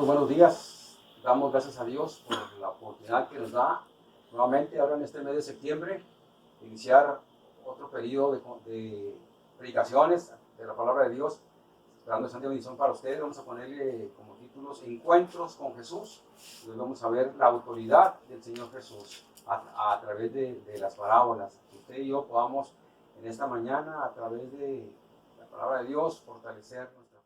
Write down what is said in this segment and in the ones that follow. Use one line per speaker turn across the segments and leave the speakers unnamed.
buenos días. Damos gracias a Dios por la oportunidad que nos da nuevamente ahora en este mes de septiembre iniciar otro periodo de predicaciones de la palabra de Dios, esperando santa bendición para ustedes. Vamos a ponerle como títulos Encuentros con Jesús. Hoy vamos a ver la autoridad del Señor Jesús a través de las parábolas. Que usted y yo podamos en esta mañana, a través de la palabra de Dios, fortalecer nuestra fe.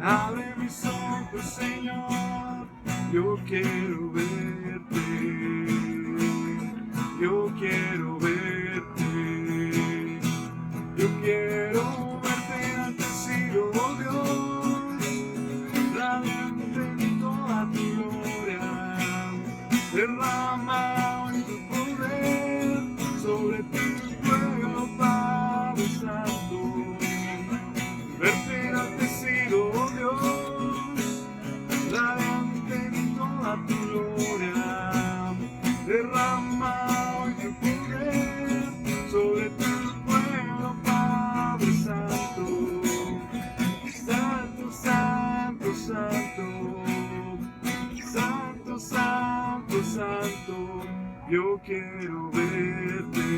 Abre mis ojos, Señor, yo quiero verte, yo quiero verte, yo quiero verte bendecido, oh Dios, radiante en toda tu gloria, derramado en tu poder sobre tu pueblo, Padre Santo, verte bendecido, oh Dios, radiante en toda tu gloria, derramado en tu poder sobre tu pueblo, Padre Santo, Santo, Santo, Santo, Santo, Santo, Santo, yo quiero verte.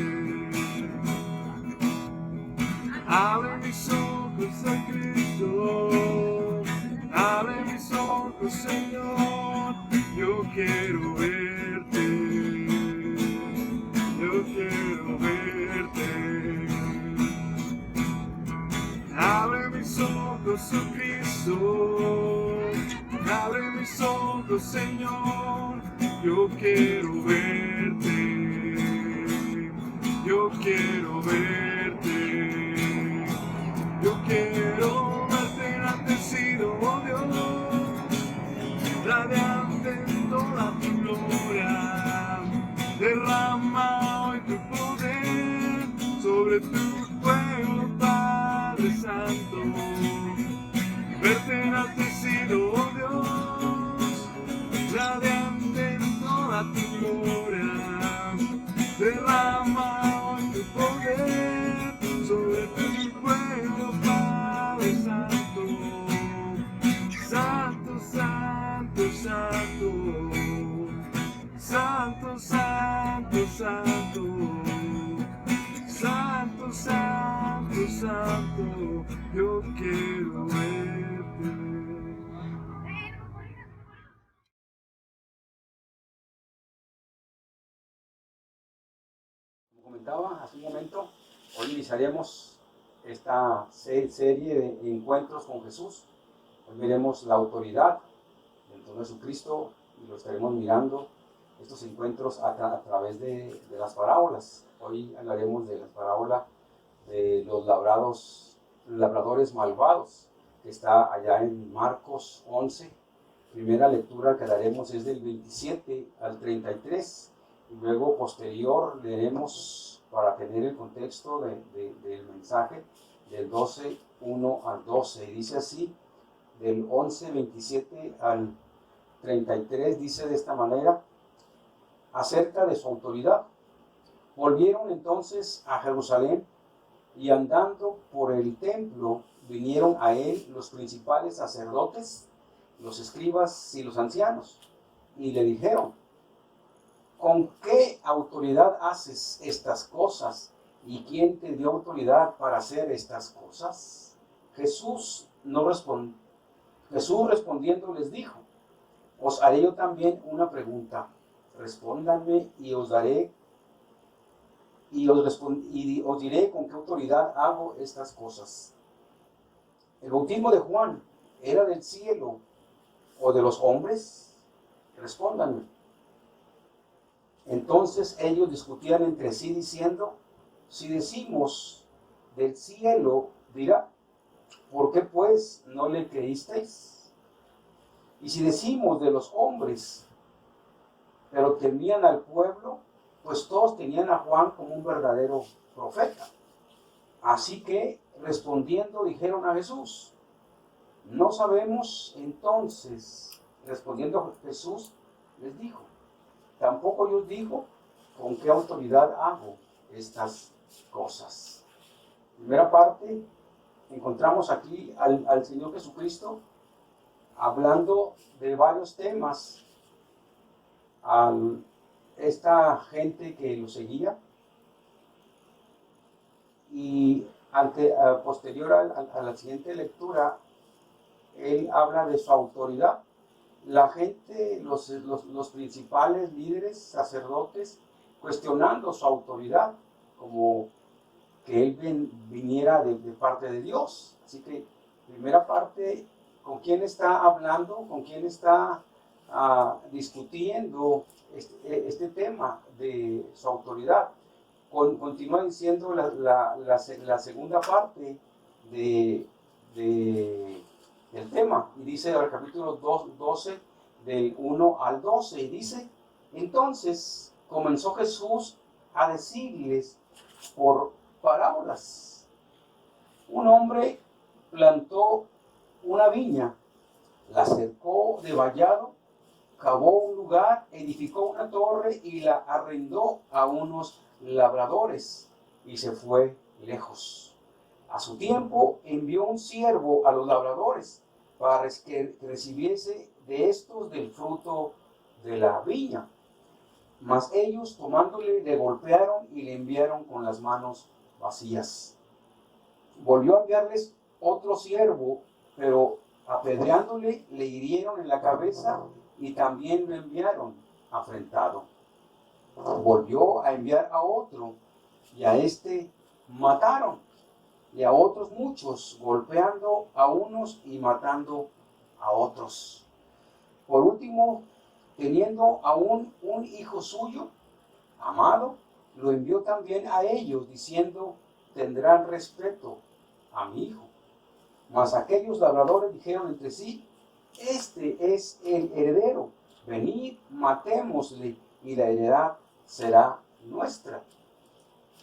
Abre mis ojos a Cristo, abre mis ojos, Señor, yo quiero verte, yo quiero verte. Abre mis ojos, oh Cristo, abre mis ojos, Señor, yo quiero verte, yo quiero verte. Yo quiero verte enaltecido, oh Dios, radiante en toda tu gloria, derramado en tu poder sobre tu pueblo, Padre Santo. derrama hoy tu poder sobre tu pueblo, Padre Santo. Santo, santo, santo. Santo, santo, santo. Santo, santo, santo. Yo quiero verte.
Comentaba hace un momento, hoy iniciaremos esta serie de encuentros con Jesús. Hoy veremos la autoridad del Señor Jesucristo y lo estaremos mirando estos encuentros a través de las parábolas. Hoy hablaremos de la parábola de los labradores malvados, que está allá en Marcos 11. Primera lectura que daremos es del 27 al 33. Y luego posterior leeremos, para tener el contexto del mensaje, del 12, 1 al 12. Y dice así, del 11, 27 al 33, dice de esta manera, acerca de su autoridad. Volvieron entonces a Jerusalén y andando por el templo vinieron a él los principales sacerdotes, los escribas y los ancianos, y le dijeron, ¿con qué autoridad haces estas cosas? ¿Y quién te dio autoridad para hacer estas cosas? Jesús respondiendo les dijo, os haré yo también una pregunta. Respóndanme y os diré con qué autoridad hago estas cosas. ¿El bautismo de Juan era del cielo o de los hombres? Respóndanme. Entonces ellos discutían entre sí diciendo, si decimos del cielo, dirá, ¿por qué pues no le creísteis? Y si decimos de los hombres, pero temían al pueblo, pues todos tenían a Juan como un verdadero profeta. Así que respondiendo dijeron a Jesús, no sabemos. Entonces respondiendo Jesús les dijo, tampoco yo os digo con qué autoridad hago estas cosas. Primera parte, encontramos aquí al Señor Jesucristo hablando de varios temas a esta gente que lo seguía, y posterior a la siguiente lectura, él habla de su autoridad. La gente, los principales líderes, sacerdotes, cuestionando su autoridad, como que él viniera de parte de Dios. Así que, primera parte, ¿con quién está hablando? ¿Con quién está discutiendo este tema de su autoridad? Continúa diciendo la segunda parte del tema, y dice el capítulo 12 del 1 al 12, y dice, entonces comenzó Jesús a decirles por parábolas. Un hombre plantó una viña, la cercó de vallado, cavó un lugar, edificó una torre y la arrendó a unos labradores y se fue lejos. A su tiempo envió un siervo a los labradores para que recibiese de estos del fruto de la viña. Mas ellos, tomándole, le golpearon y le enviaron con las manos vacías. Volvió a enviarles otro siervo, pero apedreándole le hirieron en la cabeza y también lo enviaron afrentado. Volvió a enviar a otro y a este mataron, y a otros muchos, golpeando a unos y matando a otros. Por último, teniendo aún un hijo suyo, amado, lo envió también a ellos, diciendo, tendrán respeto a mi hijo. Mas aquellos labradores dijeron entre sí, este es el heredero, venid, matémosle, y la heredad será nuestra.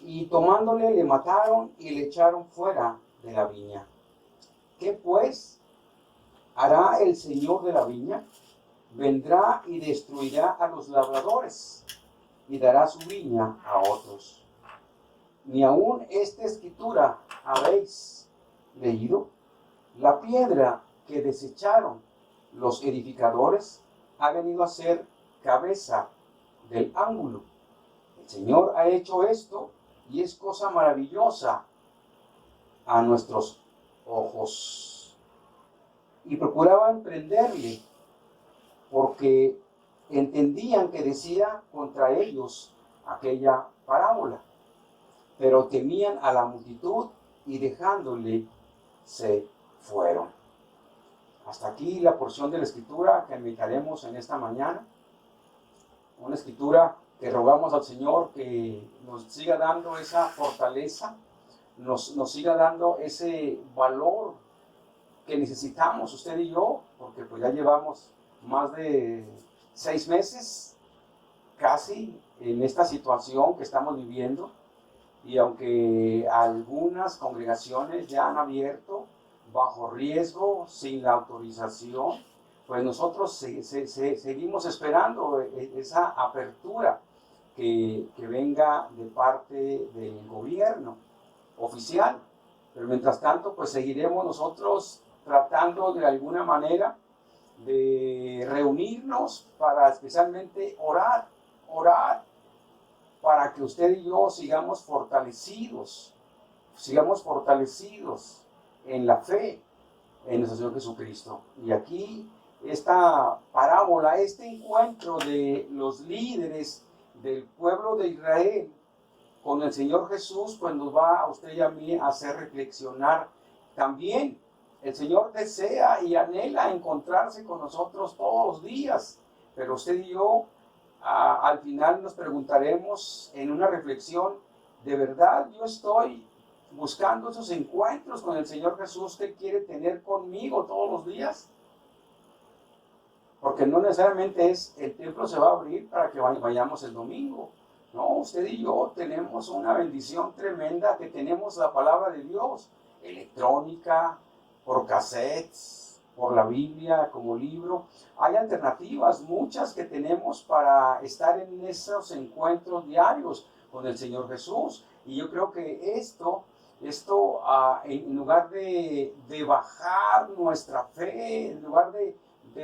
Y tomándole le mataron y le echaron fuera de la viña. ¿Qué pues hará el Señor de la viña? Vendrá y destruirá a los labradores y dará su viña a otros. Ni aun esta escritura habéis leído. La piedra que desecharon los edificadores ha venido a ser cabeza del ángulo. El Señor ha hecho esto y es cosa maravillosa a nuestros ojos. Y procuraban prenderle porque entendían que decía contra ellos aquella parábola, pero temían a la multitud y dejándole se fueron. Hasta aquí la porción de la escritura que meditaremos en esta mañana. Una escritura que rogamos al Señor que nos siga dando esa fortaleza, nos siga dando ese valor que necesitamos usted y yo, porque pues ya llevamos más de 6 meses casi en esta situación que estamos viviendo, y aunque algunas congregaciones ya han abierto bajo riesgo, sin la autorización, pues nosotros seguimos esperando esa apertura que venga de parte del gobierno oficial. Pero mientras tanto, pues seguiremos nosotros tratando de alguna manera de reunirnos para especialmente orar para que usted y yo sigamos fortalecidos en la fe en nuestro Señor Jesucristo. Y aquí esta parábola, este encuentro de los líderes del pueblo de Israel con el Señor Jesús, pues nos va a usted y a mí a hacer reflexionar también. El Señor desea y anhela encontrarse con nosotros todos los días, pero usted y yo al final nos preguntaremos en una reflexión, ¿de verdad yo estoy buscando esos encuentros con el Señor Jesús que quiere tener conmigo todos los días? Porque no necesariamente es el templo se va a abrir para que vayamos el domingo. No, usted y yo tenemos una bendición tremenda, que tenemos la palabra de Dios, electrónica, por cassettes, por la Biblia como libro. Hay alternativas muchas que tenemos para estar en esos encuentros diarios con el Señor Jesús. Y yo creo que esto en lugar de bajar nuestra fe, en lugar de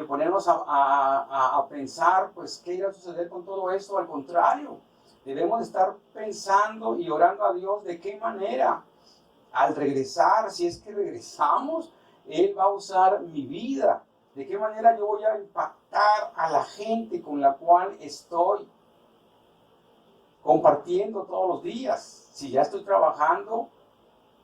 ponernos a pensar, pues, ¿qué irá a suceder con todo esto? Al contrario, debemos estar pensando y orando a Dios de qué manera, al regresar, si es que regresamos, Él va a usar mi vida. De qué manera yo voy a impactar a la gente con la cual estoy compartiendo todos los días. Si ya estoy trabajando,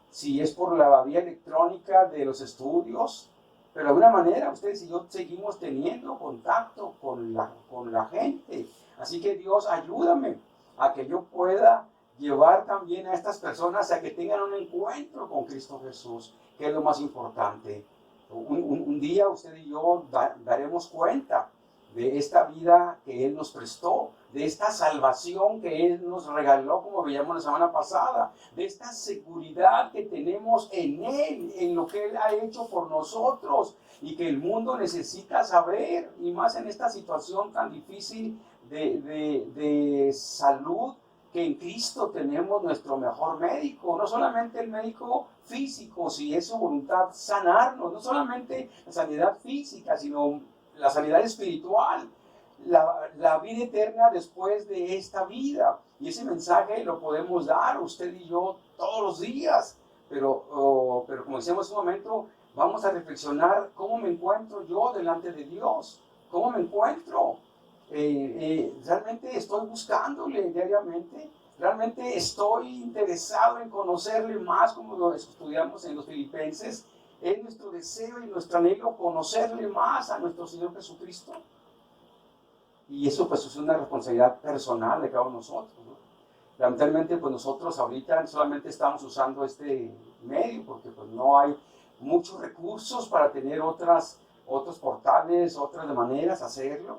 si es por la vía electrónica de los estudios, pero de alguna manera ustedes y yo seguimos teniendo contacto con la gente. Así que Dios, ayúdame a que yo pueda llevar también a estas personas a que tengan un encuentro con Cristo Jesús, que es lo más importante. Un día usted y yo daremos cuenta de esta vida que Él nos prestó, de esta salvación que Él nos regaló, como veíamos la semana pasada, de esta seguridad que tenemos en Él, en lo que Él ha hecho por nosotros y que el mundo necesita saber, y más en esta situación tan difícil de salud, que en Cristo tenemos nuestro mejor médico, no solamente el médico físico, si es su voluntad sanarnos, no solamente la sanidad física, sino la sanidad espiritual, la vida eterna después de esta vida. Y ese mensaje lo podemos dar usted y yo todos los días, pero como decíamos hace un momento, vamos a reflexionar cómo me encuentro yo delante de Dios, cómo me encuentro. Realmente estoy buscándole diariamente, realmente estoy interesado en conocerle más, como lo estudiamos en los Filipenses. Es nuestro deseo y nuestro anhelo conocerle más a nuestro Señor Jesucristo. Y eso pues es una responsabilidad personal de cada uno de nosotros, ¿no? Lamentablemente pues nosotros ahorita solamente estamos usando este medio porque pues no hay muchos recursos para tener otros portales, otras maneras de hacerlo.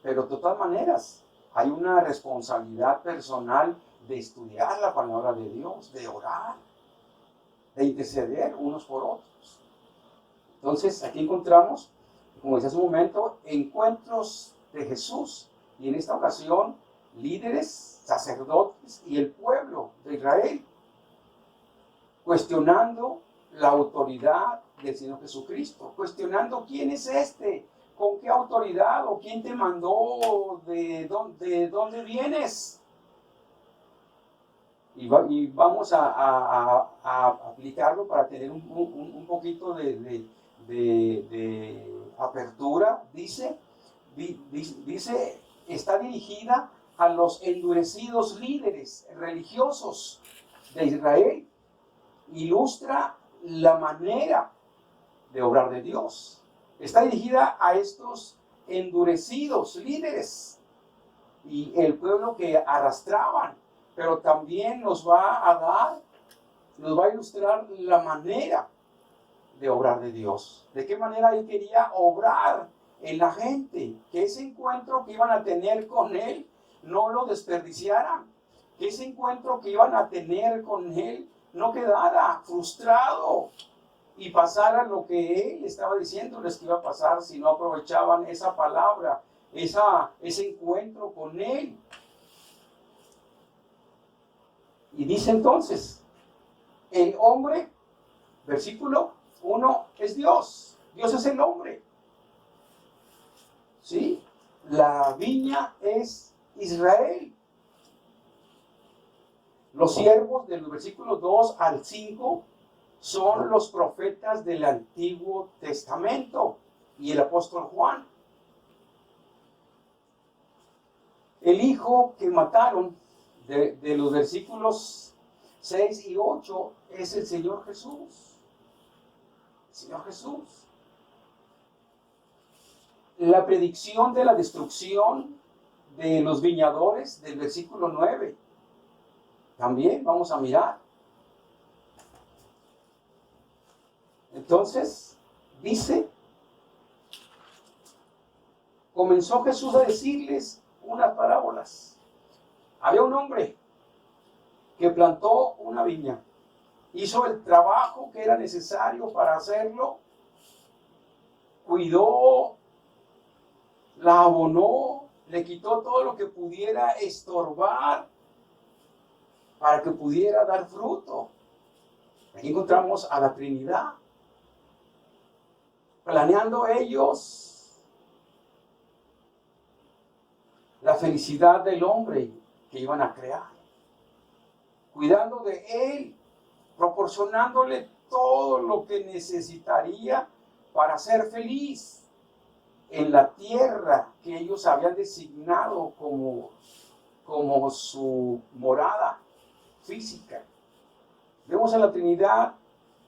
Pero de todas maneras, hay una responsabilidad personal de estudiar la palabra de Dios, de orar, de interceder unos por otros. Entonces, aquí encontramos, como decía hace un momento, encuentros de Jesús. Y en esta ocasión, líderes, sacerdotes y el pueblo de Israel, cuestionando la autoridad del Señor Jesucristo, cuestionando quién es este, con qué autoridad o quién te mandó, de dónde vienes. Y vamos a aplicarlo para tener un poquito de apertura. Dice, está dirigida a los endurecidos líderes religiosos de Israel. Ilustra la manera de obrar de Dios. Está dirigida a estos endurecidos líderes y el pueblo que arrastraban, pero también nos va a ilustrar la manera de obrar de Dios. De qué manera Él quería obrar en la gente, que ese encuentro que iban a tener con Él no lo desperdiciaran, que ese encuentro que iban a tener con Él no quedara frustrado y pasara lo que Él estaba diciéndoles que iba a pasar si no aprovechaban esa palabra, ese encuentro con Él. Y dice entonces, el hombre, versículo 1, es Dios. Dios es el hombre. ¿Sí? La viña es Israel. Los siervos del versículo 2 al 5 son los profetas del Antiguo Testamento y el apóstol Juan. El hijo que mataron de los versículos 6 y 8 es el Señor Jesús. El Señor Jesús. La predicción de la destrucción de los viñadores del versículo 9. También vamos a mirar. Entonces, dice, comenzó Jesús a decirles unas parábolas. Había un hombre que plantó una viña, hizo el trabajo que era necesario para hacerlo, cuidó, la abonó, le quitó todo lo que pudiera estorbar para que pudiera dar fruto. Aquí encontramos a la Trinidad, planeando ellos la felicidad del hombre que iban a crear, cuidando de él, proporcionándole todo lo que necesitaría para ser feliz en la tierra que ellos habían designado como su morada física. Vemos a la Trinidad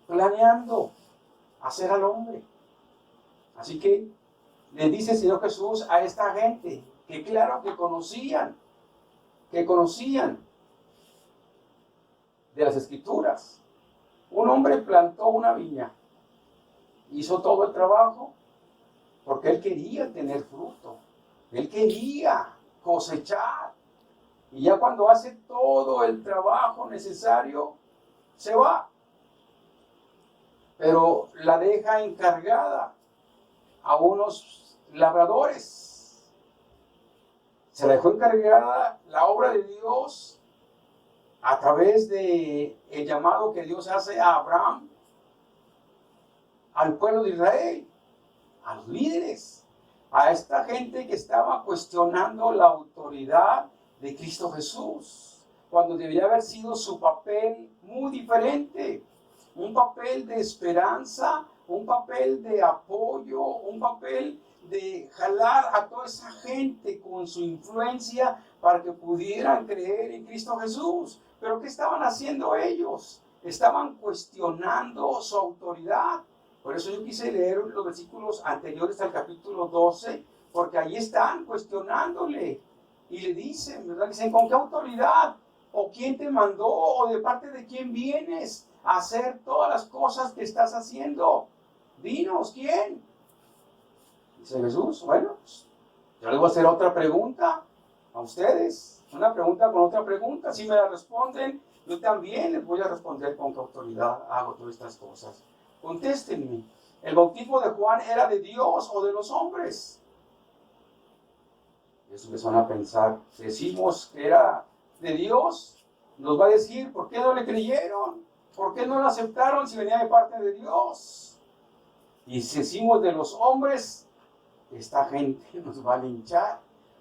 planeando hacer al hombre. Así que le dice el Señor Jesús a esta gente que claro que conocían de las Escrituras. Un hombre plantó una viña, hizo todo el trabajo porque él quería tener fruto, él quería cosechar, y ya cuando hace todo el trabajo necesario, se va, pero la deja encargada a unos labradores. Se le dejó encargada la obra de Dios a través de el llamado que Dios hace a Abraham, al pueblo de Israel, a los líderes, a esta gente que estaba cuestionando la autoridad de Cristo Jesús, cuando debería haber sido su papel muy diferente, un papel de esperanza, un papel de apoyo, un papel de jalar a toda esa gente con su influencia para que pudieran creer en Cristo Jesús. Pero ¿qué estaban haciendo ellos? Estaban cuestionando su autoridad. Por eso yo quise leer los versículos anteriores al capítulo 12, porque ahí están cuestionándole. Y le dicen, ¿verdad? Dicen, ¿con qué autoridad? ¿O quién te mandó? ¿O de parte de quién vienes a hacer todas las cosas que estás haciendo? Dinos, ¿quién? Dice Jesús, bueno, pues, yo les voy a hacer otra pregunta a ustedes. Una pregunta con otra pregunta. Si me la responden, yo también les voy a responder con qué autoridad hago todas estas cosas. Contéstenme. ¿El bautismo de Juan era de Dios o de los hombres? Eso van a pensar, si decimos que era de Dios, nos va a decir, ¿por qué no le creyeron? ¿Por qué no lo aceptaron si venía de parte de Dios? Y si decimos de los hombres, esta gente nos va a linchar,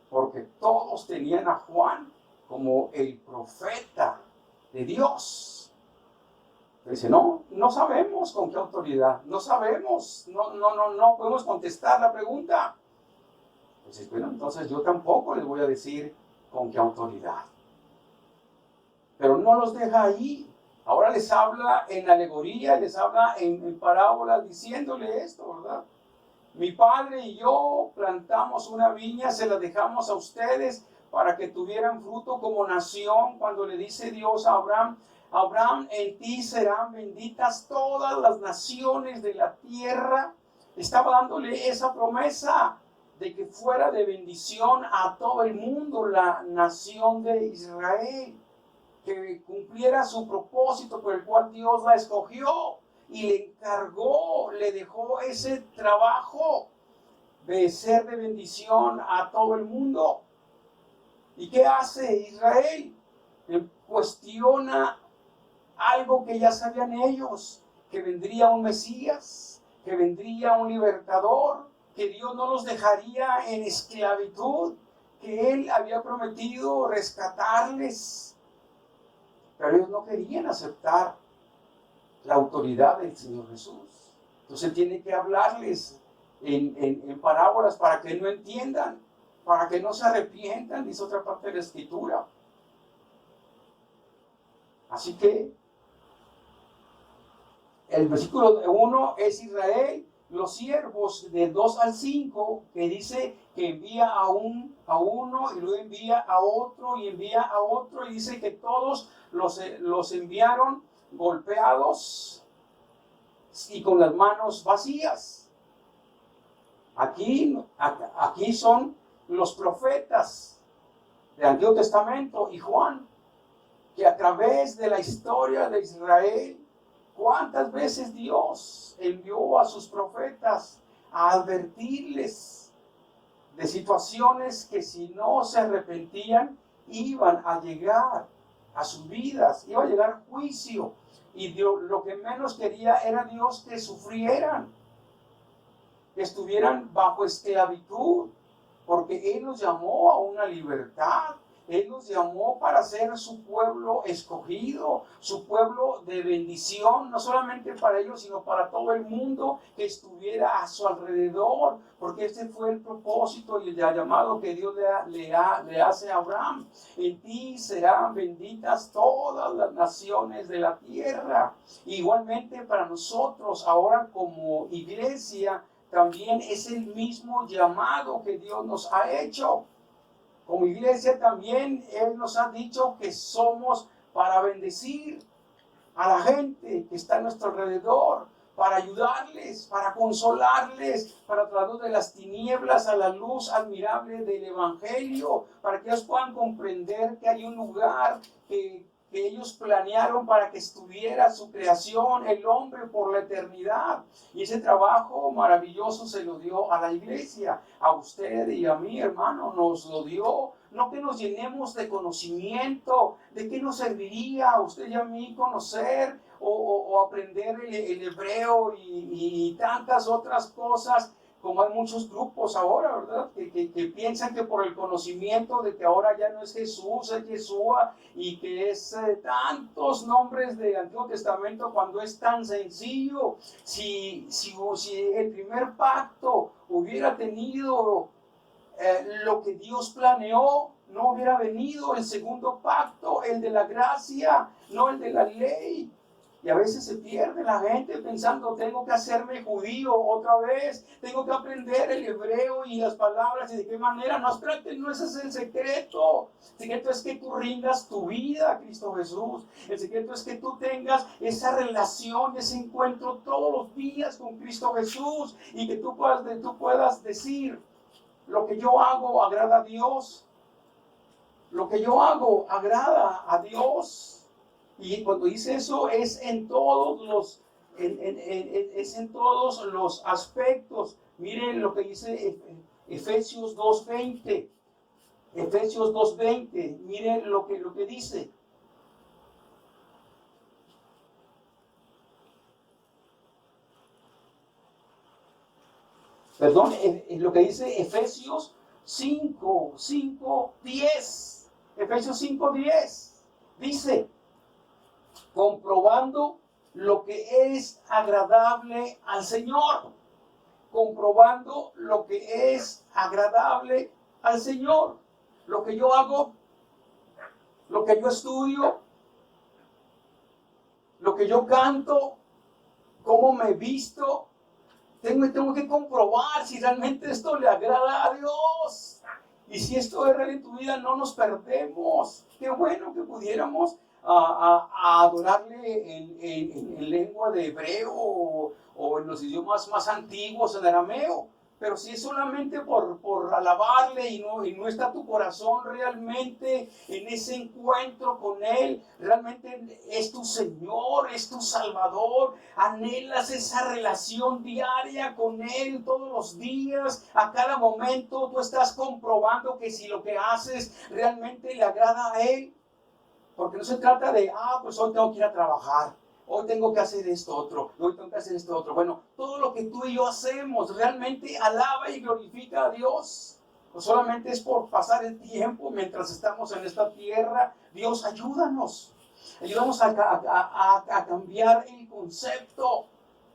porque todos tenían a Juan como el profeta de Dios. Dice, no sabemos con qué autoridad, no sabemos, no podemos contestar la pregunta. Entonces, bueno, entonces yo tampoco les voy a decir con qué autoridad. Pero no los deja ahí. Ahora les habla en alegoría, les habla en parábolas diciéndole esto, ¿verdad? Mi padre y yo plantamos una viña, se la dejamos a ustedes para que tuvieran fruto como nación. Cuando le dice Dios a Abraham, Abraham, en ti serán benditas todas las naciones de la tierra. Estaba dándole esa promesa de que fuera de bendición a todo el mundo la nación de Israel, que cumpliera su propósito por el cual Dios la escogió y le encargó, le dejó ese trabajo de ser de bendición a todo el mundo. ¿Y qué hace Israel? Cuestiona algo que ya sabían ellos, que vendría un Mesías, que vendría un libertador, que Dios no los dejaría en esclavitud, que Él había prometido rescatarles. Pero ellos no querían aceptar la autoridad del Señor Jesús. Entonces tiene que hablarles en parábolas para que no entiendan, para que no se arrepientan, dice otra parte de la Escritura. Así que el versículo 1 es Israel, los siervos del 2 al 5, que dice que envía a uno y luego envía a otro y envía a otro, y dice que todos los enviaron golpeados y con las manos vacías. Aquí son los profetas del Antiguo Testamento y Juan, que a través de la historia de Israel, ¿cuántas veces Dios envió a sus profetas a advertirles de situaciones que si no se arrepentían iban a llegar a sus vidas, iba a llegar juicio? Y Dios, lo que menos quería era Dios que sufrieran, que estuvieran bajo esclavitud, porque Él los llamó a una libertad. Él los llamó para ser su pueblo escogido, su pueblo de bendición, no solamente para ellos, sino para todo el mundo que estuviera a su alrededor, porque este fue el propósito y el llamado que Dios le hace a Abraham. En ti serán benditas todas las naciones de la tierra. Igualmente para nosotros, ahora como iglesia, también es el mismo llamado que Dios nos ha hecho. Como iglesia también Él nos ha dicho que somos para bendecir a la gente que está a nuestro alrededor, para ayudarles, para consolarles, para traerlos de las tinieblas a la luz admirable del Evangelio, para que ellos puedan comprender que hay un lugar que ellos planearon para que estuviera su creación, el hombre, por la eternidad. Y ese trabajo maravilloso se lo dio a la iglesia, a usted y a mí, hermano, nos lo dio. No que nos llenemos de conocimiento, ¿de qué nos serviría a usted y a mí conocer o aprender el hebreo y tantas otras cosas? Como hay muchos grupos ahora, ¿verdad? Que piensan que por el conocimiento de que ahora ya no es Jesús, es Yeshua, y que es tantos nombres del Antiguo Testamento, cuando es tan sencillo. Si el primer pacto hubiera tenido lo que Dios planeó, no hubiera venido el segundo pacto, el de la gracia, no el de la ley. Y a veces se pierde la gente pensando, tengo que hacerme judío otra vez, tengo que aprender el hebreo y las palabras y de qué manera. No, espérate, no ese es el secreto. El secreto es que tú rindas tu vida a Cristo Jesús. El secreto es que tú tengas esa relación, ese encuentro todos los días con Cristo Jesús, y que tú puedas decir, lo que yo hago agrada a Dios. Lo que yo hago agrada a Dios. Y cuando dice eso es en todos los aspectos. Miren lo que dice Efesios 2:20.
Efesios 2:20, miren lo que dice. Perdón, lo que dice Efesios 5:10. Efesios 5:10 dice, comprobando lo que es agradable al Señor. Comprobando lo que es agradable al Señor. Lo que yo hago, lo que yo estudio, lo que yo canto, cómo me visto. Tengo que comprobar si realmente esto le agrada a Dios. Y si esto es real en tu vida, no nos perdemos. Qué bueno que pudiéramos a adorarle en lengua de hebreo o en los idiomas más antiguos, en arameo. Pero si es solamente por alabarle y no está tu corazón realmente en ese encuentro con Él, realmente es tu Señor, es tu Salvador, anhelas esa relación diaria con Él todos los días, a cada momento tú estás comprobando que si lo que haces realmente le agrada a Él, porque no se trata de, pues hoy tengo que ir a trabajar. Hoy tengo que hacer esto otro, hoy tengo que hacer esto otro. Bueno, todo lo que tú y yo hacemos realmente alaba y glorifica a Dios. No solamente es por pasar el tiempo mientras estamos en esta tierra. Dios, ayúdanos. Ayúdanos a cambiar el concepto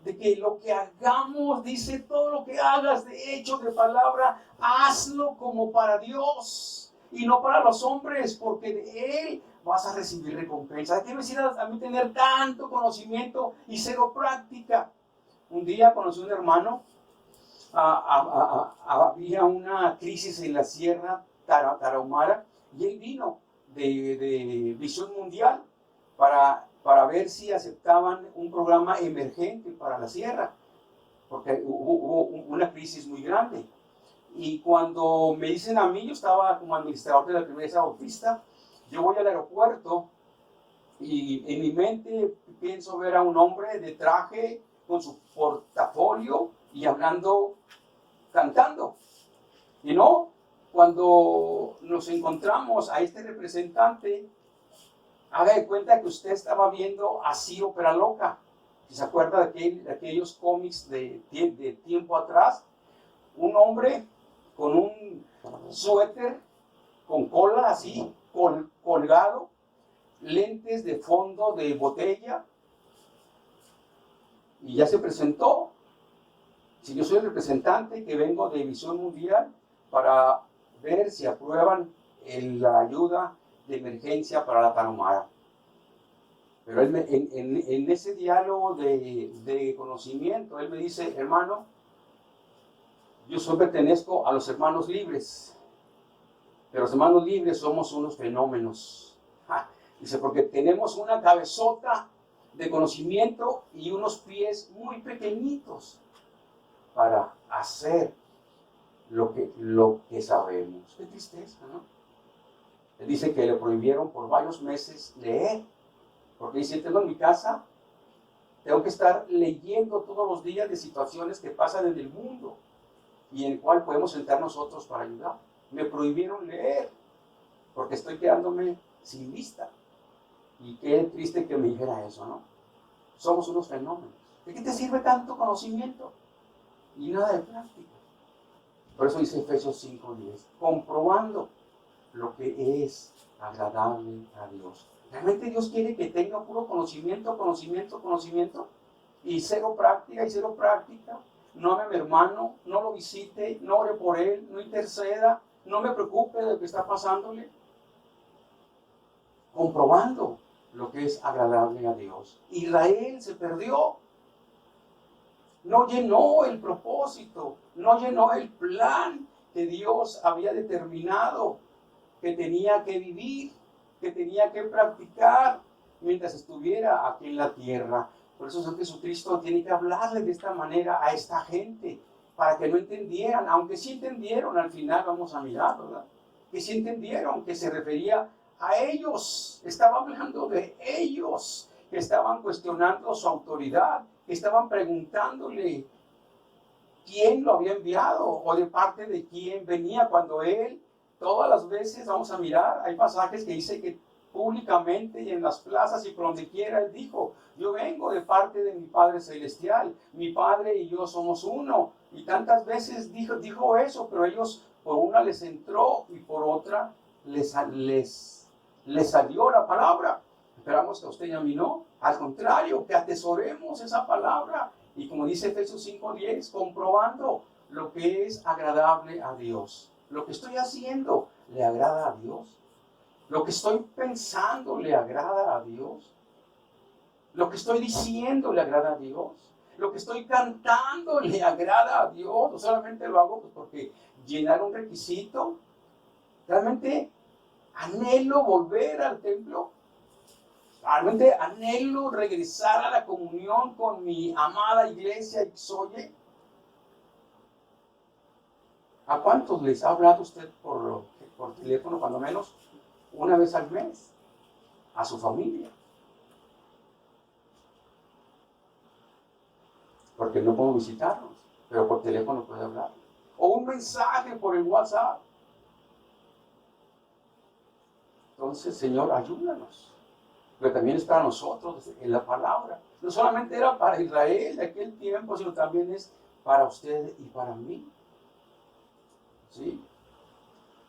de que lo que hagamos, dice, todo lo que hagas de hecho, de palabra, hazlo como para Dios y no para los hombres, porque de Él vas a recibir recompensa. ¿Qué me decir a mí tener tanto conocimiento y cero práctica? Un día conocí a un hermano, había una crisis en la Sierra Tarahumara y él vino de Visión Mundial para ver si aceptaban un programa emergente para la Sierra, porque hubo una crisis muy grande. Y cuando me dicen a mí, yo estaba como administrador de la Iglesia Bautista, yo voy al aeropuerto y en mi mente pienso ver a un hombre de traje con su portafolio y hablando, cantando. Y no, cuando nos encontramos a este representante, haga de cuenta que usted estaba viendo a Ciro Peraloca. Si se acuerda de aquellos cómics de tiempo atrás, un hombre con un suéter con cola así, colgado, lentes de fondo de botella, y ya se presentó. Si yo soy el representante que vengo de Visión Mundial para ver si aprueban la ayuda de emergencia para la Tarahumara. Pero él en ese diálogo de conocimiento, él me dice, hermano, yo pertenezco a los hermanos libres, pero los hermanos libres somos unos fenómenos. Dice, porque tenemos una cabezota de conocimiento y unos pies muy pequeñitos para hacer lo que sabemos. Qué tristeza, ¿no? Él dice que le prohibieron por varios meses leer, porque dice, tengo en mi casa, tengo que estar leyendo todos los días de situaciones que pasan en el mundo y en el cual podemos sentar nosotros para ayudar. Me prohibieron leer porque estoy quedándome sin vista. Y qué triste que me dijera eso, ¿no? Somos unos fenómenos. ¿De qué te sirve tanto conocimiento? Y nada de práctica. Por eso dice Efesios 5:10, comprobando lo que es agradable a Dios. ¿Realmente Dios quiere que tenga puro conocimiento y cero práctica? No ame a mi hermano, no lo visite, no ore por él, no interceda, no me preocupe de lo que está pasándole. Comprobando lo que es agradable a Dios. Israel se perdió. No llenó el propósito, no llenó el plan que Dios había determinado que tenía que vivir, que tenía que practicar mientras estuviera aquí en la tierra. Por eso San Jesucristo tiene que hablarle de esta manera a esta gente, para que no entendieran, aunque sí entendieron, al final vamos a mirar, ¿verdad? Que sí entendieron que se refería a ellos, estaba hablando de ellos, que estaban cuestionando su autoridad, que estaban preguntándole quién lo había enviado o de parte de quién venía, cuando él todas las veces, vamos a mirar, hay pasajes que dice que públicamente y en las plazas y por donde quiera, él dijo, yo vengo de parte de mi Padre Celestial, mi Padre y yo somos uno. Y tantas veces dijo eso, pero ellos por una les entró y por otra les salió la palabra. Esperamos que a usted y a mí no. Al contrario, que atesoremos esa palabra. Y como dice Efesios 5:10, comprobando lo que es agradable a Dios. Lo que estoy haciendo le agrada a Dios. Lo que estoy pensando le agrada a Dios. Lo que estoy diciendo le agrada a Dios. Lo que estoy cantando le agrada a Dios. No solamente lo hago pues porque llenar un requisito. Realmente anhelo volver al templo. Realmente anhelo regresar a la comunión con mi amada iglesia Ixoye. ¿A cuántos les ha hablado usted por teléfono, cuando menos una vez al mes? A su familia. Porque no puedo visitarlos, pero por teléfono puede hablar. O un mensaje por el WhatsApp. Entonces, Señor, ayúdanos. Pero también es para nosotros en la palabra. No solamente era para Israel de aquel tiempo, sino también es para usted y para mí. ¿Sí?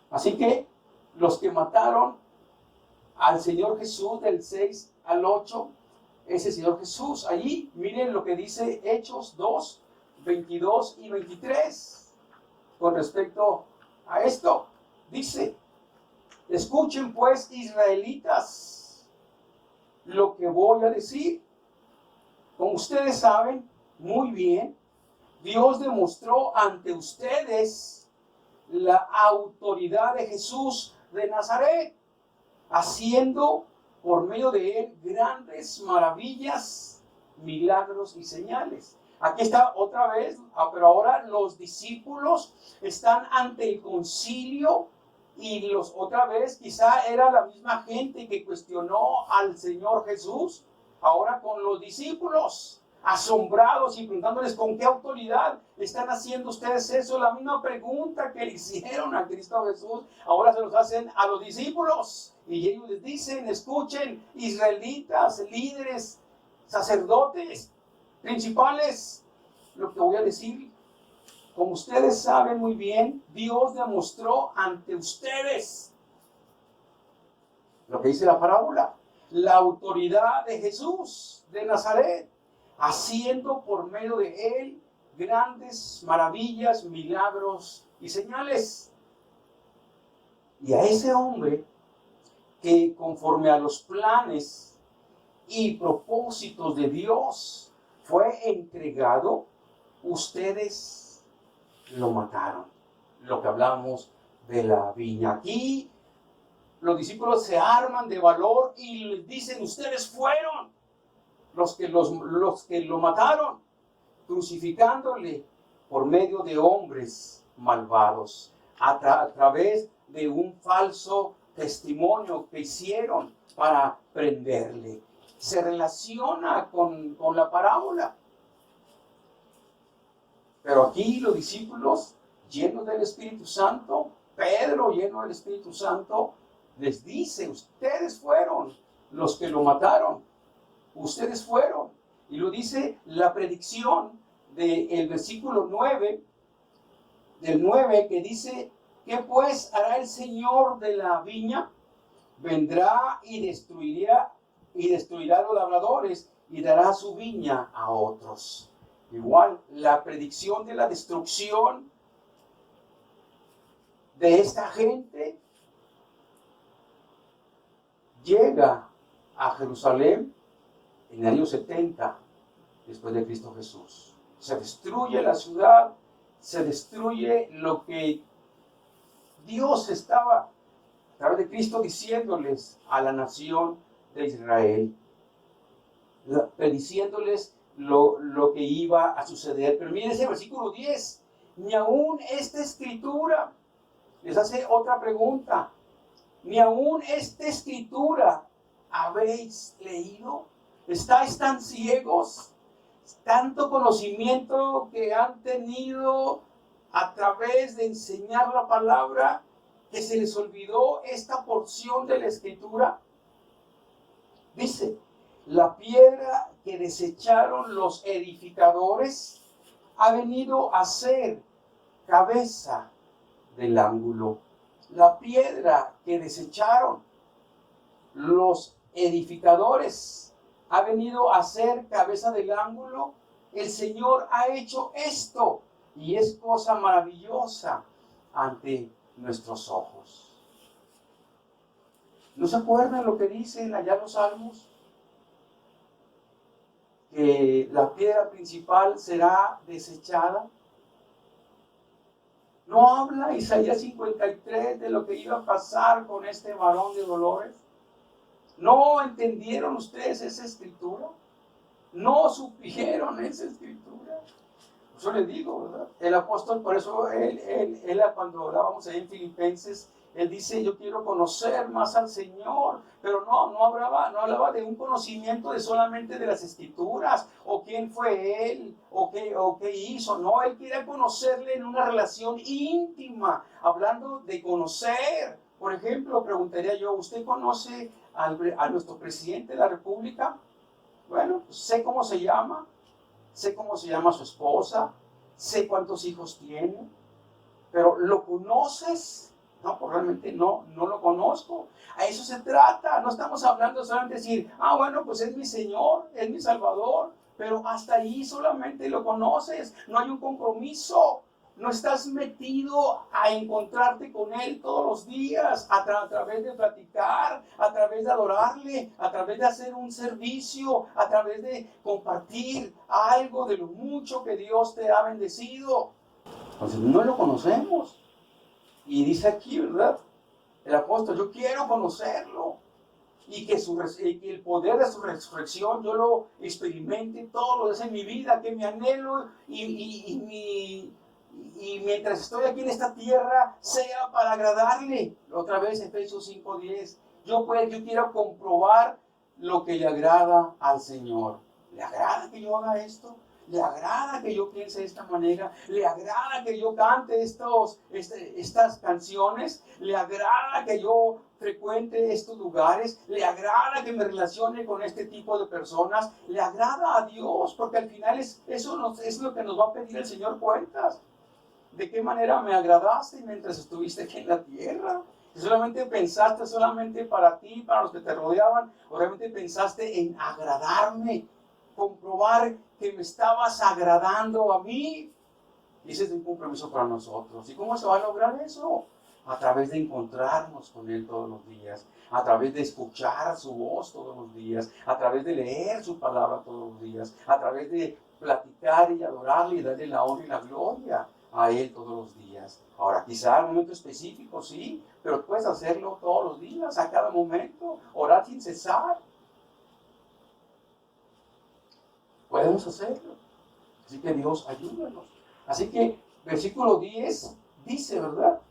Así que los que mataron al Señor Jesús del 6 al 8, ese Señor Jesús, allí miren lo que dice Hechos 2, 22 y 23 con respecto a esto. Dice, escuchen pues, israelitas, lo que voy a decir. Como ustedes saben muy bien, Dios demostró ante ustedes la autoridad de Jesús de Nazaret, haciendo por medio de él grandes maravillas, milagros y señales. Aquí está otra vez, pero ahora los discípulos están ante el concilio y otra vez quizá era la misma gente que cuestionó al Señor Jesús, ahora con los discípulos, asombrados y preguntándoles con qué autoridad están haciendo ustedes eso. La misma pregunta que le hicieron a Cristo Jesús, ahora se los hacen a los discípulos. Y ellos les dicen, escuchen, israelitas, líderes, sacerdotes, principales, lo que voy a decir. Como ustedes saben muy bien, Dios demostró ante ustedes lo que dice la parábola, la autoridad de Jesús de Nazaret, haciendo por medio de él grandes maravillas, milagros y señales. Y a ese hombre que conforme a los planes y propósitos de Dios fue entregado, ustedes lo mataron. Lo que hablamos de la viña. Aquí los discípulos se arman de valor y les dicen, ustedes fueron los que lo mataron, crucificándole por medio de hombres malvados, a través de un falso testimonio que hicieron para prenderle. Se relaciona con la parábola. Pero aquí los discípulos, llenos del Espíritu Santo, Pedro lleno del Espíritu Santo, les dice, ustedes fueron los que lo mataron. Ustedes fueron. Y lo dice la predicción del versículo 9, del 9, que dice, ¿qué pues hará el Señor de la viña? Vendrá y destruirá a los labradores y dará su viña a otros. Igual, la predicción de la destrucción de esta gente llega a Jerusalén en el año 70 después de Cristo Jesús. Se destruye la ciudad, se destruye lo que Dios estaba a través de Cristo diciéndoles a la nación de Israel, prediciéndoles lo que iba a suceder. Pero miren ese versículo 10, ni aún esta escritura, les hace otra pregunta, ni aún esta escritura habéis leído. ¿Estáis tan ciegos? Tanto conocimiento que han tenido a través de enseñar la palabra que se les olvidó esta porción de la Escritura? Dice, la piedra que desecharon los edificadores ha venido a ser cabeza del ángulo. La piedra que desecharon los edificadores ha venido a ser cabeza del ángulo. El Señor ha hecho esto y es cosa maravillosa ante nuestros ojos. ¿No se acuerdan lo que dicen allá los Salmos? Que la piedra principal será desechada. ¿No habla Isaías 53 de lo que iba a pasar con este varón de dolores? ¿No entendieron ustedes esa escritura? ¿No supieron esa escritura? Yo les digo, ¿verdad? El apóstol, por eso él cuando hablábamos ahí en Filipenses, él dice, yo quiero conocer más al Señor, pero no hablaba de un conocimiento de solamente de las escrituras, o quién fue él, o qué hizo. No, él quería conocerle en una relación íntima, hablando de conocer. Por ejemplo, preguntaría yo, ¿usted conoce a nuestro presidente de la República? Bueno, pues sé cómo se llama su esposa, sé cuántos hijos tiene, pero ¿lo conoces? No, pues realmente no lo conozco. A eso se trata. No estamos hablando solamente de decir, bueno, pues es mi Señor, es mi Salvador, pero hasta ahí solamente lo conoces. No hay un compromiso. No estás metido a encontrarte con Él todos los días, a través de platicar, a través de adorarle, a través de hacer un servicio, a través de compartir algo de lo mucho que Dios te ha bendecido. Entonces no lo conocemos. Y dice aquí, ¿verdad? El apóstol, yo quiero conocerlo. Y que el poder de su resurrección yo lo experimente todos los días en mi vida, que mi anhelo y mientras estoy aquí en esta tierra sea para agradarle. Otra vez Efesios 5:10. Yo quiero comprobar lo que le agrada al Señor. ¿Le agrada que yo haga esto? ¿Le agrada que yo piense de esta manera? ¿Le agrada que yo cante estas canciones? ¿Le agrada que yo frecuente estos lugares? ¿Le agrada que me relacione con este tipo de personas? ¿Le agrada a Dios? Porque al final eso es lo que nos va a pedir el Señor cuentas. ¿De qué manera me agradaste mientras estuviste aquí en la tierra? Si solamente pensaste solamente para ti, para los que te rodeaban, o realmente pensaste en agradarme, comprobar que me estabas agradando a mí. Y ese es un compromiso para nosotros. ¿Y cómo se va a lograr eso? A través de encontrarnos con Él todos los días, a través de escuchar su voz todos los días, a través de leer su palabra todos los días, a través de platicar y adorarle y darle la honra y la gloria a Él todos los días. Ahora, quizá en un momento específico, sí, pero puedes hacerlo todos los días, a cada momento, orar sin cesar. Podemos hacerlo. Así que Dios, ayúdanos. Así que versículo 10 dice, ¿verdad?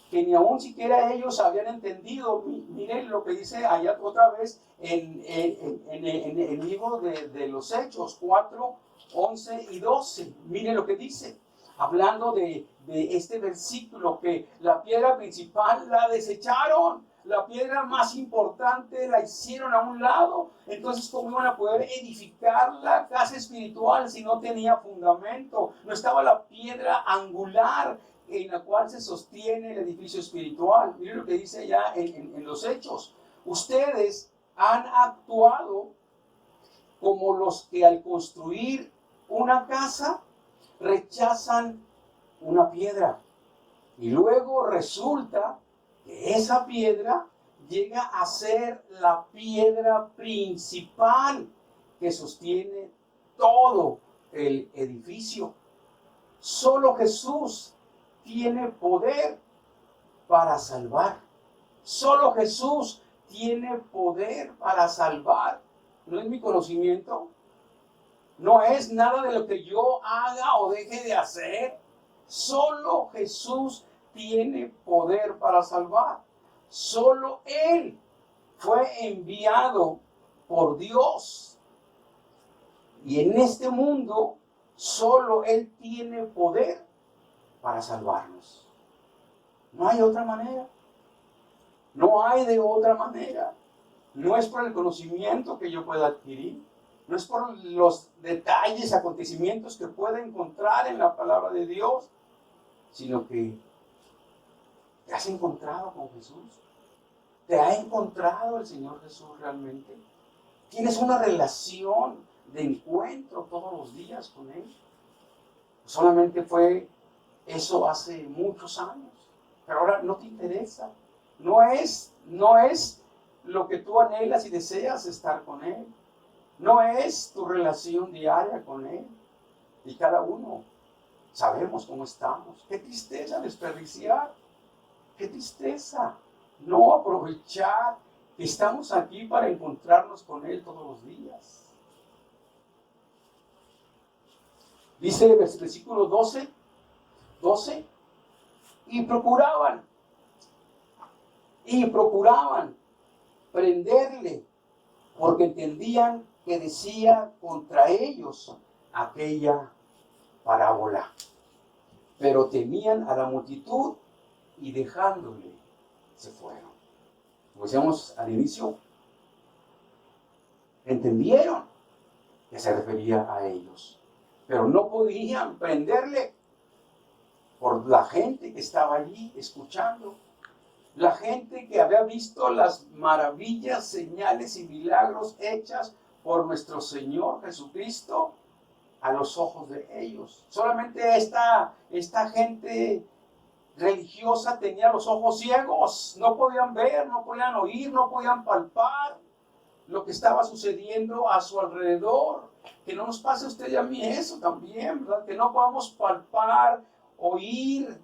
Que ni aún siquiera ellos habían entendido. Miren lo que dice allá otra vez en el libro de los Hechos 4, 11 y 12. Miren lo que dice. Hablando de este versículo, que la piedra principal la desecharon. La piedra más importante la hicieron a un lado. Entonces, ¿cómo iban a poder edificar la casa espiritual si no tenía fundamento? No estaba la piedra angular en la cual se sostiene el edificio espiritual. Miren lo que dice allá en los Hechos. Ustedes han actuado como los que al construir una casa rechazan una piedra. Y luego resulta que esa piedra llega a ser la piedra principal que sostiene todo el edificio. Solo Jesús tiene poder para salvar. Solo Jesús tiene poder para salvar. No es mi conocimiento. No es nada de lo que yo haga o deje de hacer. Solo Jesús tiene poder para salvar. Solo Él fue enviado por Dios. Y en este mundo, solo Él tiene poder para salvarnos. No hay otra manera. No hay de otra manera. No es por el conocimiento que yo pueda adquirir. No es por los detalles, acontecimientos que pueda encontrar en la palabra de Dios, sino que te has encontrado con Jesús. ¿Te ha encontrado el Señor Jesús realmente? ¿Tienes una relación de encuentro todos los días con Él? Solamente fue eso hace muchos años, pero ahora no te interesa. No es lo que tú anhelas y deseas estar con Él. No es tu relación diaria con Él. Y cada uno sabemos cómo estamos. Qué tristeza desperdiciar. Qué tristeza no aprovechar que estamos aquí para encontrarnos con Él todos los días. Dice el versículo 12, y procuraban prenderle, porque entendían que decía contra ellos aquella parábola. Pero temían a la multitud y dejándole se fueron. Como decíamos al inicio, entendieron que se refería a ellos, pero no podían prenderle por la gente que estaba allí escuchando, la gente que había visto las maravillas, señales y milagros hechas por nuestro Señor Jesucristo a los ojos de ellos. Solamente esta gente religiosa tenía los ojos ciegos, no podían ver, no podían oír, no podían palpar lo que estaba sucediendo a su alrededor. Que no nos pase a usted y a mí eso también, ¿verdad? Que no podamos palpar, oír,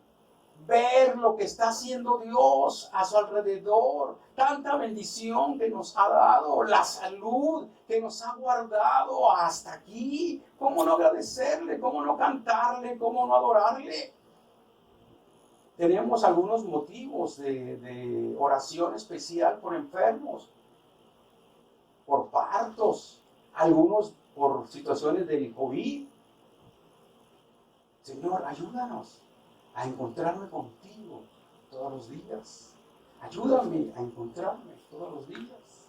ver lo que está haciendo Dios a su alrededor. Tanta bendición que nos ha dado, la salud que nos ha guardado hasta aquí. ¿Cómo no agradecerle? ¿Cómo no cantarle? ¿Cómo no adorarle? Tenemos algunos motivos de oración especial por enfermos, por partos, algunos por situaciones del COVID. Señor, ayúdanos a encontrarme contigo todos los días. Ayúdame a encontrarme todos los días.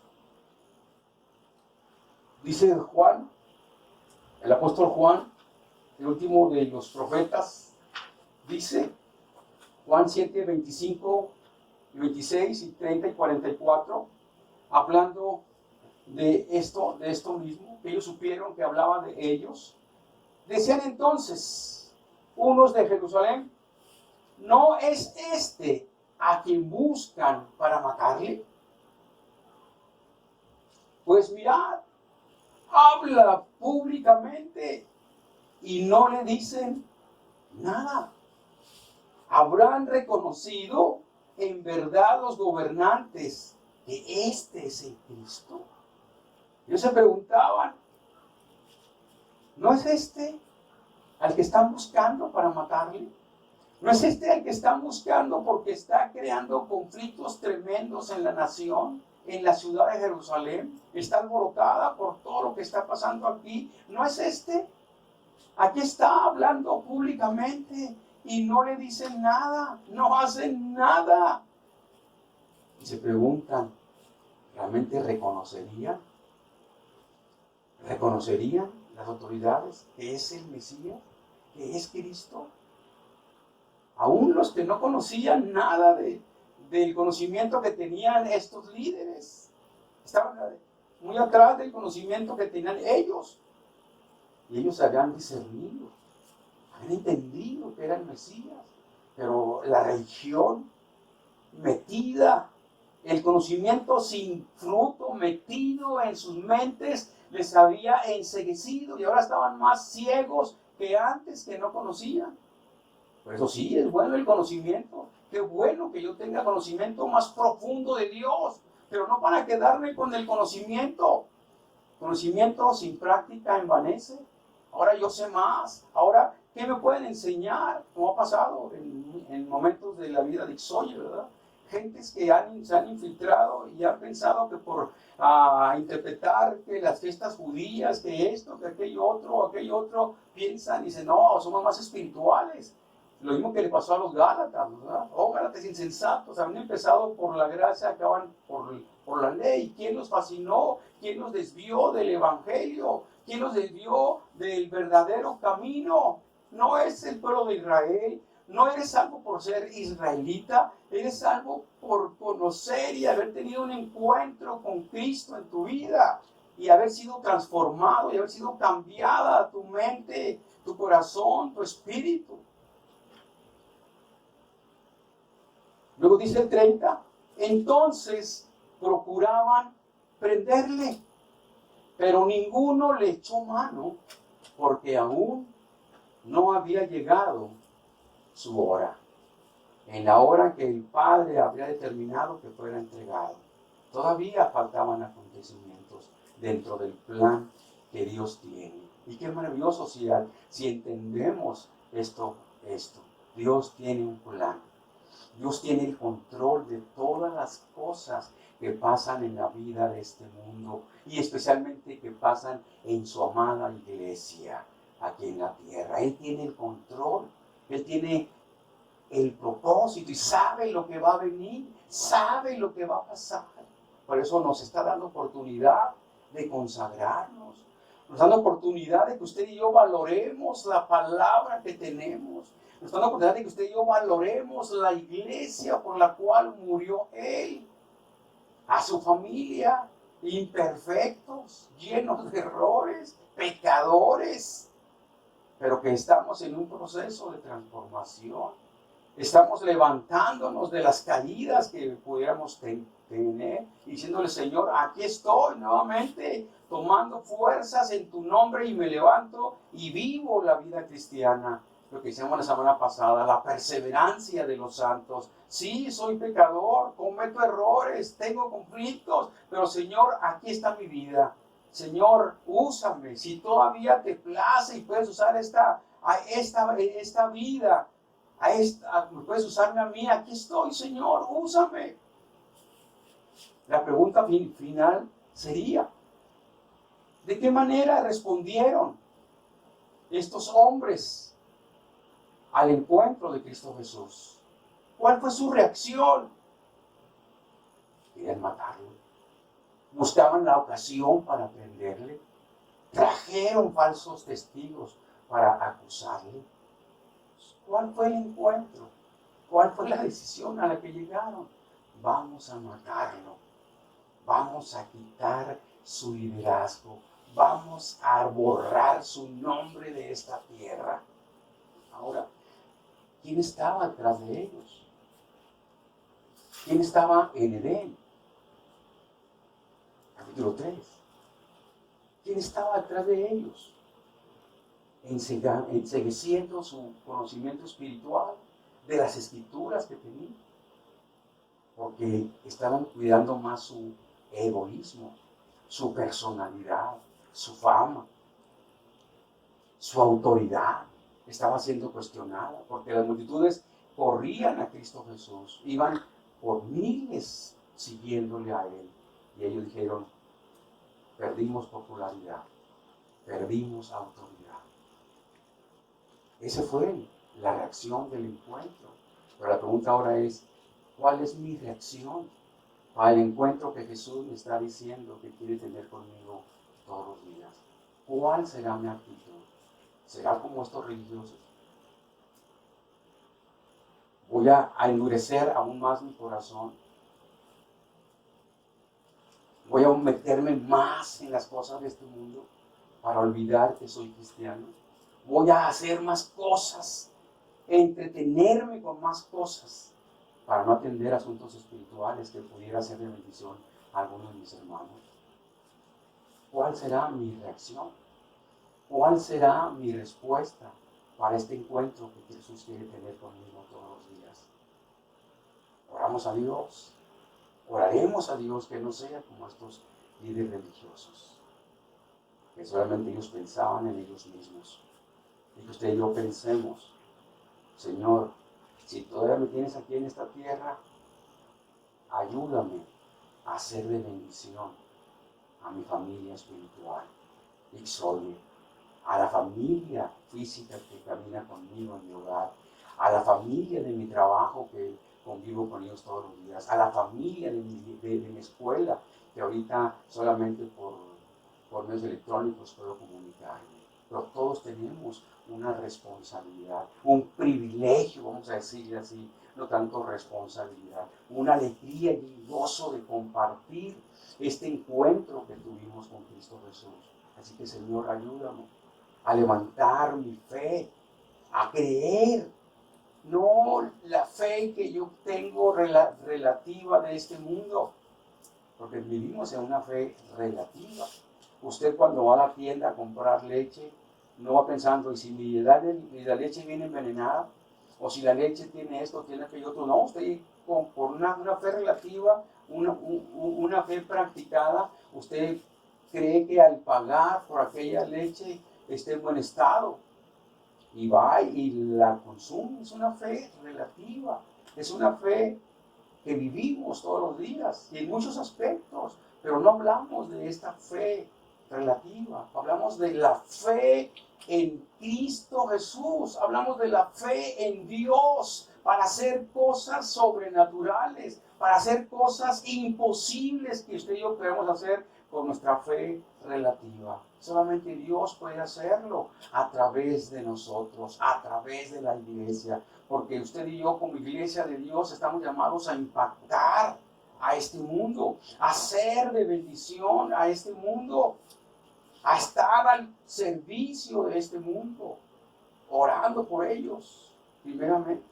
Dice Juan, el apóstol Juan, el último de los profetas, dice, Juan 7, 25 y 26 y 30 y 44, hablando de esto mismo, que ellos supieron que hablaba de ellos. Decían entonces unos de Jerusalén, ¿no es este a quien buscan para matarle? Pues mirad, habla públicamente y no le dicen nada. ¿Habrán reconocido en verdad los gobernantes que este es el Cristo? Ellos se preguntaban, ¿no es este al que están buscando para matarle? ¿No es este al que están buscando porque está creando conflictos tremendos en la nación, en la ciudad de Jerusalén? Está alborotada por todo lo que está pasando aquí. ¿No es este? Aquí está hablando públicamente y no le dicen nada, no hacen nada. Y se preguntan, ¿realmente reconocerían las autoridades que es el Mesías, que es Cristo? Aún los que no conocían nada del conocimiento que tenían estos líderes, estaban muy atrás del conocimiento que tenían ellos. Y ellos habían discernido, habían entendido que era el Mesías, pero la religión metida, el conocimiento sin fruto metido en sus mentes les había enceguecido y ahora estaban más ciegos que antes, que no conocían. Por eso sí, es bueno el conocimiento. Qué bueno que yo tenga conocimiento más profundo de Dios, pero no para quedarme con el conocimiento. Conocimiento sin práctica envanece. Ahora yo sé más. Ahora, ¿qué me pueden enseñar? Como ha pasado en momentos de la vida de Ixoye, ¿verdad? Gentes que se han infiltrado y han pensado que por interpretar que las fiestas judías, que esto, que aquello otro, piensan y dicen, no, somos más espirituales. Lo mismo que le pasó a los Gálatas, ¿verdad? Oh, Gálatas insensatos, habían empezado por la gracia, acaban por la ley. ¿Quién los fascinó? ¿Quién los desvió del Evangelio? ¿Quién los desvió del verdadero camino? No es el pueblo de Israel. No eres salvo por ser israelita, eres salvo por conocer y haber tenido un encuentro con Cristo en tu vida y haber sido transformado y haber sido cambiada tu mente, tu corazón, tu espíritu. Luego dice el 30, entonces procuraban prenderle, pero ninguno le echó mano porque aún no había llegado su hora, en la hora que el Padre había determinado que fuera entregado. Todavía faltaban acontecimientos dentro del plan que Dios tiene. Y qué maravilloso si entendemos esto. Dios tiene un plan. Dios tiene el control de todas las cosas que pasan en la vida de este mundo y especialmente que pasan en su amada iglesia aquí en la tierra. Él tiene el control. Él tiene el propósito y sabe lo que va a venir, sabe lo que va a pasar. Por eso nos está dando oportunidad de consagrarnos, nos está dando oportunidad de que usted y yo valoremos la palabra que tenemos, nos está dando oportunidad de que usted y yo valoremos la iglesia por la cual murió Él, a su familia, imperfectos, llenos de errores, pecadores, pero que estamos en un proceso de transformación. Estamos levantándonos de las caídas que pudiéramos tener, diciéndole, Señor, aquí estoy nuevamente, tomando fuerzas en tu nombre y me levanto y vivo la vida cristiana. Lo que hicimos la semana pasada, la perseverancia de los santos. Sí, soy pecador, cometo errores, tengo conflictos, pero Señor, aquí está mi vida. Señor, úsame, si todavía te place y puedes usar esta vida, puedes usarme a mí, aquí estoy, Señor, úsame. La pregunta final sería, ¿de qué manera respondieron estos hombres al encuentro de Cristo Jesús? ¿Cuál fue su reacción? Querían matarlo. Buscaban la ocasión para prenderle. Trajeron falsos testigos para acusarle. ¿Cuál fue el encuentro? ¿Cuál fue la decisión a la que llegaron? Vamos a matarlo. Vamos a quitar su liderazgo. Vamos a borrar su nombre de esta tierra. Ahora, ¿quién estaba detrás de ellos? ¿Quién estaba en Edén? Capítulo 3. ¿Quién estaba detrás de ellos? Encegueciendo su conocimiento espiritual de las escrituras que tenían, porque estaban cuidando más su egoísmo, su personalidad, su fama, su autoridad estaba siendo cuestionada, porque las multitudes corrían a Cristo Jesús, iban por miles siguiéndole a Él, y ellos dijeron, perdimos popularidad, perdimos autoridad. Esa fue la reacción del encuentro. Pero la pregunta ahora es, ¿cuál es mi reacción al encuentro que Jesús me está diciendo que quiere tener conmigo todos los días? ¿Cuál será mi actitud? ¿Será como estos religiosos? ¿Voy a endurecer aún más mi corazón? ¿Voy a meterme más en las cosas de este mundo para olvidar que soy cristiano? ¿Voy a hacer más cosas, entretenerme con más cosas para no atender asuntos espirituales que pudiera ser de bendición a algunos de mis hermanos? ¿Cuál será mi reacción? ¿Cuál será mi respuesta para este encuentro que Jesús quiere tener conmigo todos los días? Oramos a Dios, oraremos a Dios que no sea como estos líderes religiosos, que solamente ellos pensaban en ellos mismos. Y que usted y yo pensemos, Señor, si todavía me tienes aquí en esta tierra, ayúdame a ser de bendición a mi familia espiritual, Ixolia, a la familia física que camina conmigo en mi hogar,
a la familia de mi trabajo que convivo con ellos todos los días, a la familia de mi escuela, que ahorita solamente por medios electrónicos puedo comunicarme. Pero todos tenemos una responsabilidad, un privilegio, vamos a decirle así, no tanto responsabilidad, una alegría y un gozo de compartir este encuentro que tuvimos con Cristo Jesús. Así que, Señor, ayúdame a levantar mi fe, a creer, no la fe que yo tengo relativa de este mundo, porque vivimos en una fe relativa. Usted cuando va a la tienda a comprar leche, no va pensando, ¿y si la leche viene envenenada? O si la leche tiene esto, tiene aquello otro. No, usted por una fe relativa, una fe practicada, usted cree que al pagar por aquella leche esté en buen estado. Y va y la consume. Es una fe relativa. Es una fe que vivimos todos los días y en muchos aspectos. Pero no hablamos de esta fe relativa. Hablamos de la fe en Cristo Jesús. Hablamos de la fe en Dios para hacer cosas sobrenaturales, para hacer cosas imposibles que usted y yo podemos hacer con nuestra fe relativa. Solamente Dios puede hacerlo a través de nosotros, a través de la iglesia, porque usted y yo como iglesia de Dios estamos llamados a impactar a este mundo, a ser de bendición a este mundo, a estar al servicio de este mundo, orando por ellos, primeramente,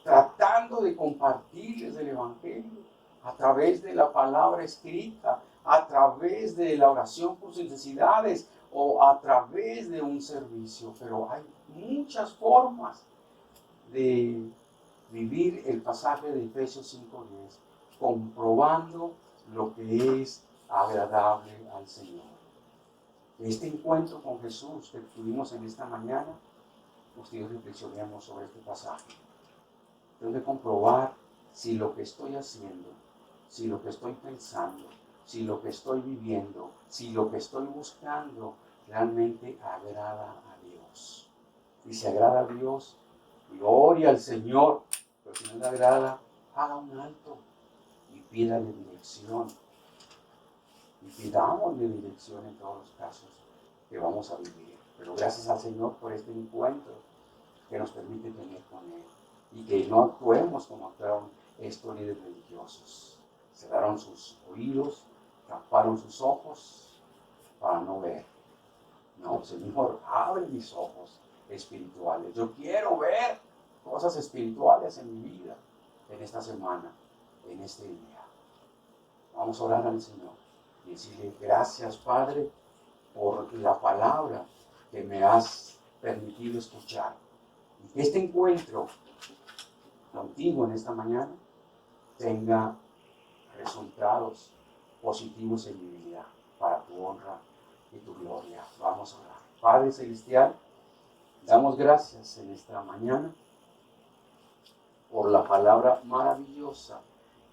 tratando de compartirles el Evangelio a través de la palabra escrita, a través de la oración por sus necesidades o a través de un servicio. Pero hay muchas formas de vivir el pasaje de Efesios 5:10, comprobando lo que es agradable al Señor. Este encuentro con Jesús que tuvimos en esta mañana, ustedes reflexionemos sobre este pasaje. Tengo que comprobar si lo que estoy haciendo, si lo que estoy pensando, si lo que estoy viviendo, si lo que estoy buscando realmente agrada a Dios. Y si agrada a Dios, gloria al Señor. Pero si no le agrada, haga un alto y pídale dirección. Y pidámosle dirección en todos los casos que vamos a vivir. Pero gracias al Señor por este encuentro que nos permite tener con Él. Y que no actuemos como actuaron estos líderes religiosos. Cerraron sus oídos, taparon sus ojos para no ver. No, Señor, abre mis ojos espirituales. Yo quiero ver cosas espirituales en mi vida, en esta semana, en este día. Vamos a orar al Señor y decirle gracias, Padre, por la palabra que me has permitido escuchar. Y que este encuentro contigo en esta mañana tenga resultados positivos en mi vida para tu honra y tu gloria. Vamos a orar. Padre Celestial, damos gracias en esta mañana por la palabra maravillosa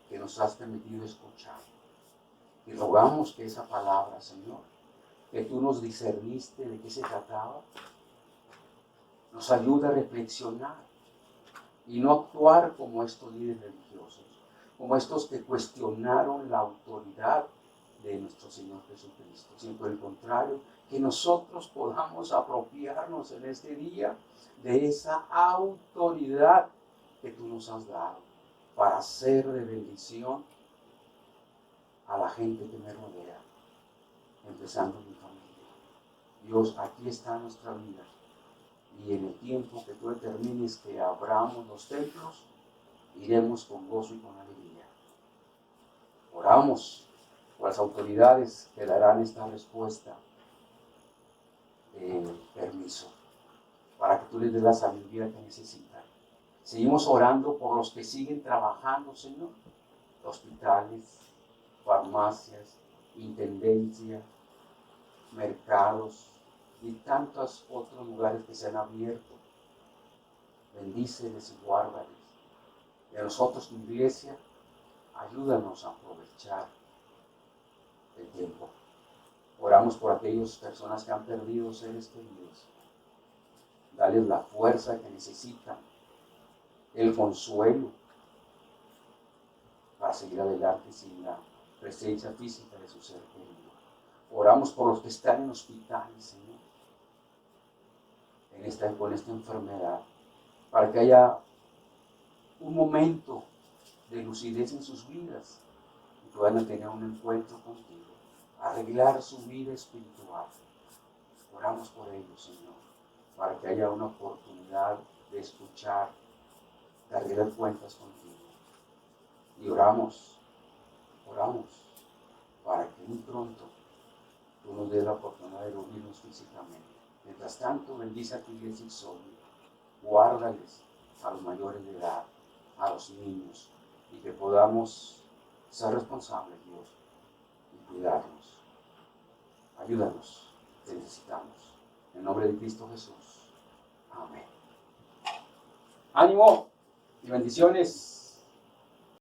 que nos has permitido escuchar. Y rogamos que esa palabra, Señor, que tú nos discerniste de qué se trataba, nos ayude a reflexionar y no actuar como estos líderes religiosos, como estos que cuestionaron la autoridad de nuestro Señor Jesucristo, sino por el contrario, que nosotros podamos apropiarnos en este día de esa autoridad que tú nos has dado para ser de bendición a la gente que me rodea, empezando mi familia. Dios, aquí está nuestra vida y en el tiempo que tú determines que abramos los templos, iremos con gozo y con alegría. Oramos por las autoridades que darán esta respuesta de permiso, para que tú les des la sabiduría que necesitan. Seguimos orando por los que siguen trabajando, Señor, hospitales, farmacias, intendencia, mercados y tantos otros lugares que se han abierto. Bendíceles y guárdales. Y a nosotros, tu iglesia, ayúdanos a aprovechar el tiempo. Oramos por aquellas personas que han perdido seres queridos. Dales la fuerza que necesitan el consuelo para seguir adelante sin la presencia física de su ser querido. Oramos por los que están en hospitales, Señor, con esta enfermedad, para que haya un momento de lucidez en sus vidas y puedan tener un encuentro contigo, arreglar su vida espiritual. Oramos por ellos, Señor, para que haya una oportunidad de escuchar, de arreglar cuentas contigo. Y oramos para que muy pronto tú nos des la oportunidad de reunirnos físicamente. Mientras tanto, bendice a tu iglesia Exodia, guárdales a los mayores de edad, a los niños, y que podamos ser responsables, Dios, y cuidarnos. Ayúdanos, te necesitamos. En nombre de Cristo Jesús. Amén. Ánimo y bendiciones.